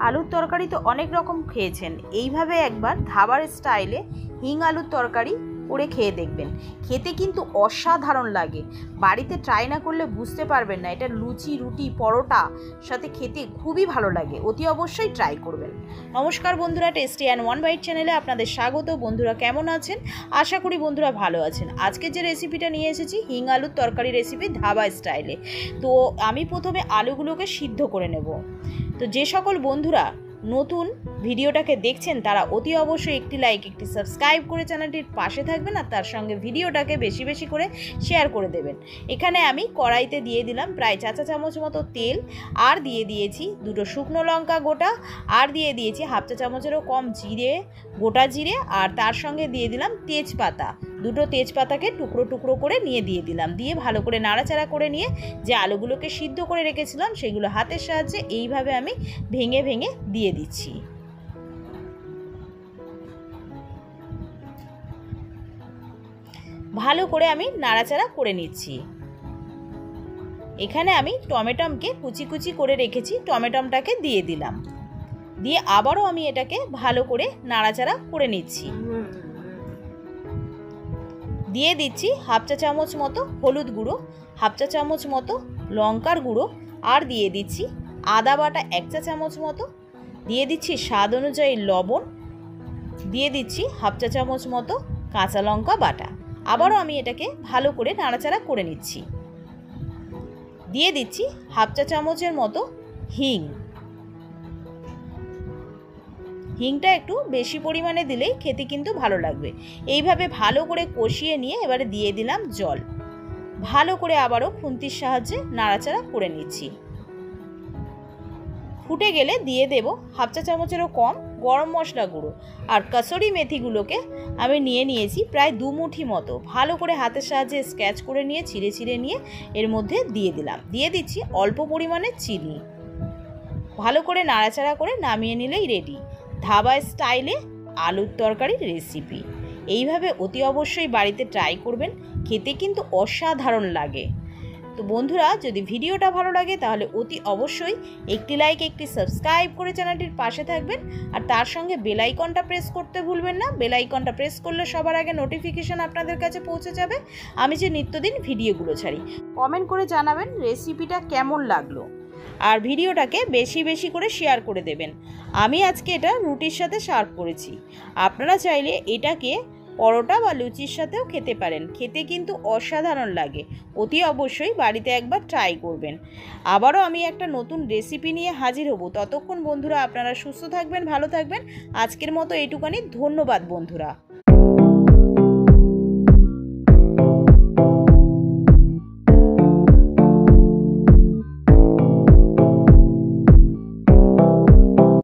আলুর তরকারি তো অনেক রকম খেয়েছেন, এইভাবে একবার ধাবার স্টাইলে হিং আলুর তরকারি করে খেয়ে দেখবেন। খেতে কিন্তু অসাধারণ লাগে। বাড়িতে ট্রাই না করলে বুঝতে পারবেন না, এটা লুচি, রুটি, পরোটা সাথে খেতে খুবই ভালো লাগে। অতি অবশ্যই ট্রাই করবেন। নমস্কার বন্ধুরা, টেস্টি অ্যান্ড ওয়ান বাইট চ্যানেলে আপনাদের স্বাগত। বন্ধুরা কেমন আছেন? আশা করি বন্ধুরা ভালো আছেন। আজকে যে রেসিপিটা নিয়ে এসেছি হিং আলুর তরকারি রেসিপি ধাবা স্টাইলে। তো আমি প্রথমে আলুগুলোকে সিদ্ধ করে নেব। তো যে সকল বন্ধুরা নতুন ভিডিওটাকে দেখছেন তারা অতি অবশ্যই একটি লাইক, একটি সাবস্ক্রাইব করে চ্যানেলটির পাশে থাকবেন, আর তার সঙ্গে ভিডিওটাকে বেশি বেশি করে শেয়ার করে দেবেন। এখানে আমি কড়াইতে দিয়ে দিলাম প্রায় 4 চা চামচ মতো তেল, আর দিয়ে দিয়েছি 2 শুকনো লঙ্কা গোটা, আর দিয়ে দিয়েছি 1/2 চা চামচেরও কম জিরে, গোটা জিরে, আর তার সঙ্গে দিয়ে দিলাম তেজপাতা। 2 তেজপাতাকে টুকরো টুকরো করে নিয়ে দিয়ে দিলাম। দিয়ে ভালো করে নাড়াচাড়া করে নিয়ে যে আলুগুলোকে সিদ্ধ করে রেখেছিলাম সেগুলো হাতের সাহায্যে এইভাবে আমি ভেঙে ভেঙে দিয়ে দিচ্ছি। ভালো করে আমি নাড়াচাড়া করে নিচ্ছি। এখানে আমি টমেটোকে কুচি কুচি করে রেখেছি, টমেটোটাকে দিয়ে দিলাম। দিয়ে আবারও আমি এটাকে ভালো করে নাড়াচাড়া করে নিচ্ছি। দিয়ে দিচ্ছি 1/2 চা চামচ মতো হলুদ গুঁড়ো, 1/2 চা চামচ মতো লঙ্কার গুঁড়ো, আর দিয়ে দিচ্ছি আদা বাটা 1 চা চামচ মতো, দিয়ে দিচ্ছি স্বাদ অনুযায়ী লবণ, দিয়ে দিচ্ছি 1/2 চা চামচ মতো কাঁচা লঙ্কা বাটা। আবারও আমি এটাকে ভালো করে নাড়াচাড়া করে নিচ্ছি। দিয়ে দিচ্ছি 1/2 চা চামচের মতো হিং। হিংটা একটু বেশি পরিমাণে দিলেই খেতে কিন্তু ভালো লাগবে। এইভাবে ভালো করে কষিয়ে নিয়ে এবারে দিয়ে দিলাম জল। ভালো করে আবারও খুন্তির সাহায্যে নাড়াচাড়া করে নিচ্ছি। ফুটে গেলে দিয়ে দেব 1/2 চা চামচেরও কম গরম মশলা গুঁড়ো, আর কাসুরি মেথিগুলোকে আমি নিয়েছি প্রায় 2 মুঠি মতো। ভালো করে হাতের সাহায্যে স্ক্র্যাচ করে নিয়ে ছিঁড়ে ছিঁড়ে নিয়ে এর মধ্যে দিয়ে দিলাম। দিয়ে দিচ্ছি অল্প পরিমাণে চিনি। ভালো করে নাড়াচাড়া করে নামিয়ে নিলেই রেডি ধাবা স্টাইলে আলুর তরকারির রেসিপি। এইভাবে অতি অবশ্যই বাড়িতে ট্রাই করবেন, খেতে কিন্তু অসাধারণ লাগে। তো বন্ধুরা, যদি ভিডিওটা ভালো লাগে তাহলে অতি অবশ্যই একটি লাইক, একটি সাবস্ক্রাইব করে চ্যানেলটির পাশে থাকবেন, আর তার সঙ্গে বেল আইকনটা প্রেস করতে ভুলবেন না। বেল আইকনটা প্রেস করলে সবার আগে নোটিফিকেশন আপনাদের কাছে পৌঁছে যাবে আমি যে নিত্যদিন ভিডিওগুলো ছাড়ি। কমেন্ট করে জানাবেন রেসিপিটা কেমন লাগলো, আর ভিডিওটাকে বেশি বেশি করে শেয়ার করে দেবেন। আমি আজকে এটা রুটির সাথে সার্ভ করেছি। আপনারা চাইলে এটাকে পরোটা বা লুচির সাথেও খেতে পারেন, খেতে কিন্তু অসাধারণ লাগে। অতি অবশ্যই বাড়িতে একবার ট্রাই করবেন। আবারও আমি একটা নতুন রেসিপি নিয়ে হাজির হব। ততক্ষণ বন্ধুরা আপনারা সুস্থ থাকবেন, ভালো থাকবেন। আজকের মতো এইটুকানি। ধন্যবাদ বন্ধুরা।